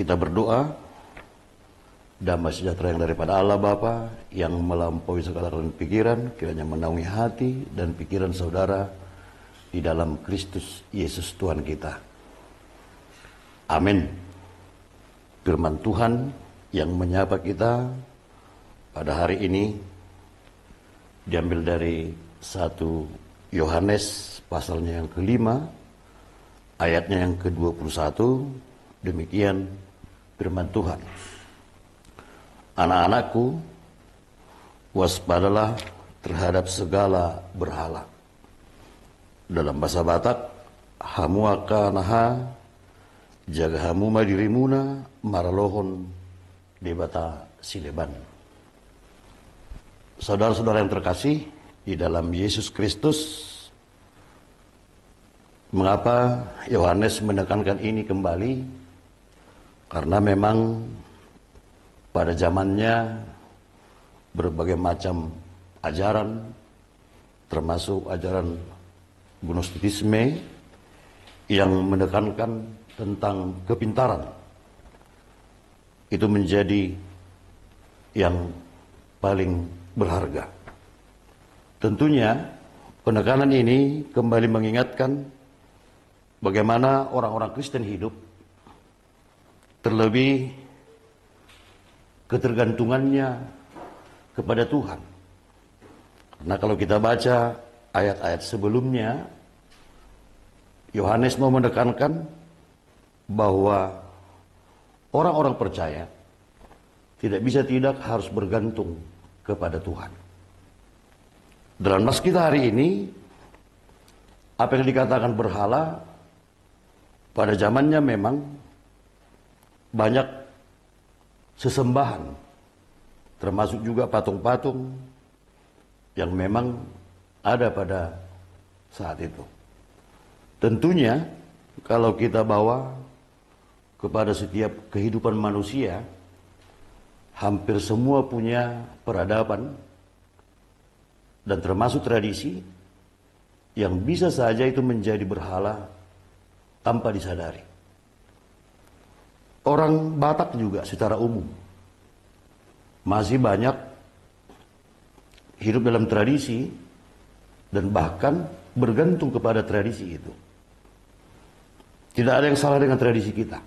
Kita berdoa, damai sejahtera yang daripada Allah Bapa yang melampaui segala pikiran, kiranya menaungi hati dan pikiran saudara di dalam Kristus Yesus Tuhan kita. Amin. Firman Tuhan yang menyapa kita pada hari ini diambil dari 1 Yohanes pasalnya yang ke-5, ayatnya yang ke-21. Demikian firman Tuhan. Anak-anakku, waspadalah terhadap segala berhala. Dalam bahasa Batak, hamuaka naha, jaga hamuma dirimuna, maralohon debata sileban. Saudara-saudara yang terkasih di dalam Yesus Kristus, mengapa Yohanes menekankan ini kembali? Karena memang pada zamannya berbagai macam ajaran, termasuk ajaran gnostisisme yang menekankan tentang kepintaran. Itu menjadi yang paling berharga. Tentunya penekanan ini kembali mengingatkan bagaimana orang-orang Kristen hidup, terlebih ketergantungannya kepada Tuhan. Karena kalau kita baca ayat-ayat sebelumnya, Yohanes mau menekankan bahwa orang-orang percaya tidak bisa tidak harus bergantung kepada Tuhan. Dalam nas kita hari ini, apa yang dikatakan berhala, pada zamannya memang banyak sesembahan, termasuk juga patung-patung yang memang ada pada saat itu. Tentunya kalau kita bawa kepada setiap kehidupan manusia, hampir semua punya peradaban dan termasuk tradisi yang bisa saja itu menjadi berhala tanpa disadari. Orang Batak juga secara umum masih banyak hidup dalam tradisi dan bahkan bergantung kepada tradisi itu. Tidak ada yang salah dengan tradisi kita.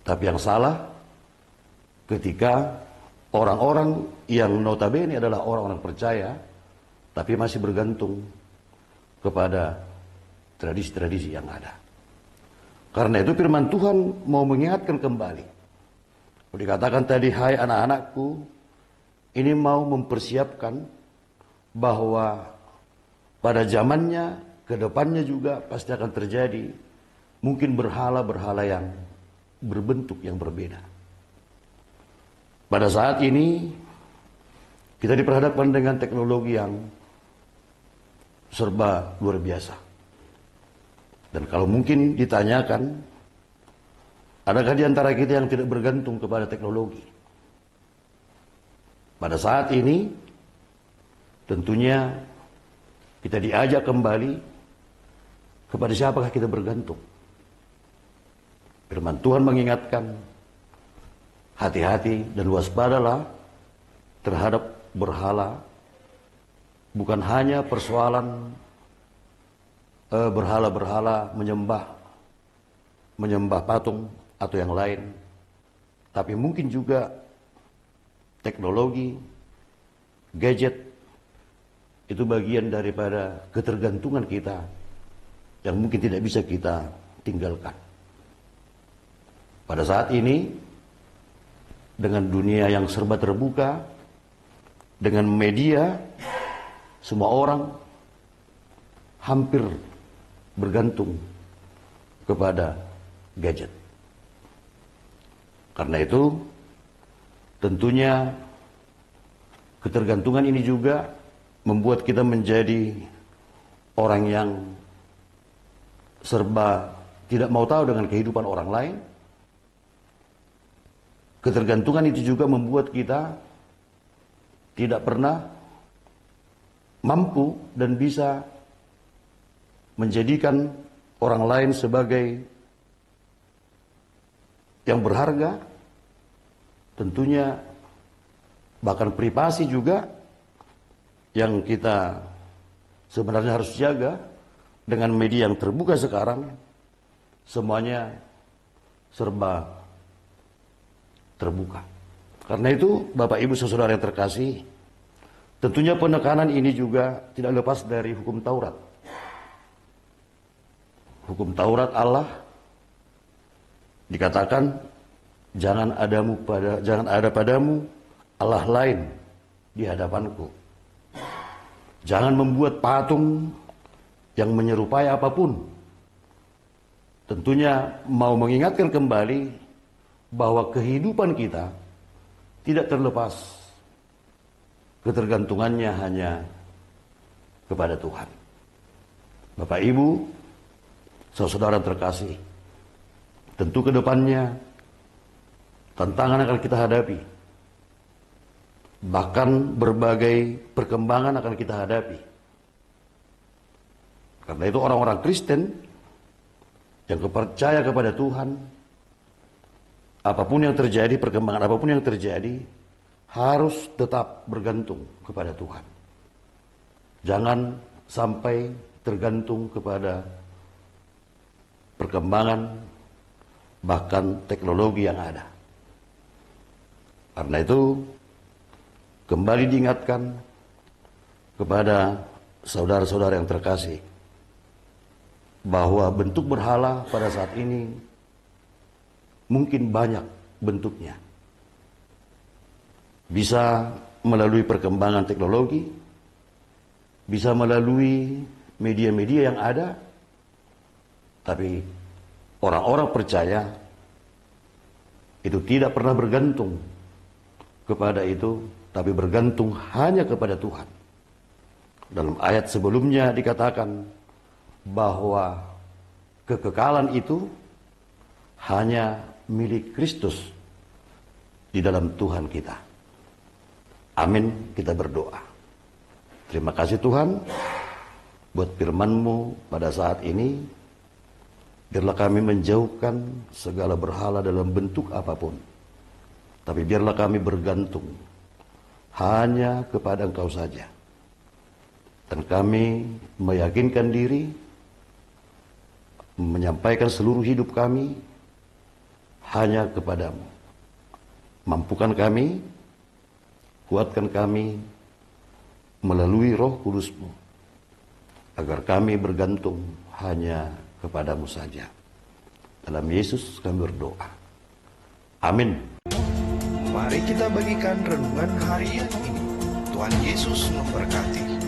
Tapi yang salah ketika orang-orang yang notabene adalah orang-orang percaya tapi masih bergantung kepada tradisi-tradisi yang ada. Karena itu firman Tuhan mau mengingatkan kembali. Dikatakan tadi, hai anak-anakku, ini mau mempersiapkan bahwa pada zamannya, ke depannya juga pasti akan terjadi mungkin berhala-berhala yang berbentuk yang berbeda. Pada saat ini kita diperhadapkan dengan teknologi yang serba luar biasa. Dan kalau mungkin ditanyakan, adakah di antara kita yang tidak bergantung kepada teknologi? Pada saat ini, tentunya kita diajak kembali kepada siapakah kita bergantung. Firman Tuhan mengingatkan, hati-hati dan waspadalah terhadap berhala. Bukan hanya persoalan berhala-berhala menyembah patung atau yang lain, tapi mungkin juga teknologi, gadget, itu bagian daripada ketergantungan kita yang mungkin tidak bisa kita tinggalkan. Pada saat ini, dengan dunia yang serba terbuka, dengan media, semua orang hampir bergantung kepada gadget. Karena itu, tentunya ketergantungan ini juga membuat kita menjadi orang yang serba tidak mau tahu dengan kehidupan orang lain. Ketergantungan itu juga membuat kita tidak pernah mampu dan bisa menjadikan orang lain sebagai yang berharga, tentunya bahkan privasi juga yang kita sebenarnya harus jaga. Dengan media yang terbuka sekarang, semuanya serba terbuka. Karena itu, Bapak Ibu Saudara yang terkasih, tentunya penekanan ini juga tidak lepas dari hukum Taurat. Hukum Taurat Allah dikatakan, jangan ada padamu Allah lain di hadapanku. Jangan membuat patung yang menyerupai apapun. Tentunya mau mengingatkan kembali bahwa kehidupan kita tidak terlepas ketergantungannya hanya kepada Tuhan. Bapak Ibu, saudara terkasih, tentu ke depannya tantangan akan kita hadapi. Bahkan berbagai perkembangan akan kita hadapi. Karena itu orang-orang Kristen yang percaya kepada Tuhan, apapun yang terjadi, perkembangan apapun yang terjadi, harus tetap bergantung kepada Tuhan. Jangan sampai tergantung kepada perkembangan, bahkan teknologi yang ada. Karena itu, kembali diingatkan kepada saudara-saudara yang terkasih, bahwa bentuk berhala pada saat ini mungkin banyak bentuknya. Bisa melalui perkembangan teknologi, bisa melalui media-media yang ada, tapi orang-orang percaya itu tidak pernah bergantung kepada itu, tapi bergantung hanya kepada Tuhan. Dalam ayat sebelumnya dikatakan bahwa kekekalan itu hanya milik Kristus di dalam Tuhan kita. Amin, kita berdoa. Terima kasih Tuhan buat firman-Mu pada saat ini. Biarlah kami menjauhkan segala berhala dalam bentuk apapun. Tapi biarlah kami bergantung hanya kepada Engkau saja. Dan kami meyakinkan diri, menyampaikan seluruh hidup kami hanya kepadamu. Mampukan kami, kuatkan kami melalui Roh Kudus-Mu, agar kami bergantung hanya kepadamu saja. Dalam Yesus kami berdoa. Amin. Mari kita bagikan renungan harian ini. Tuhan Yesus memberkati.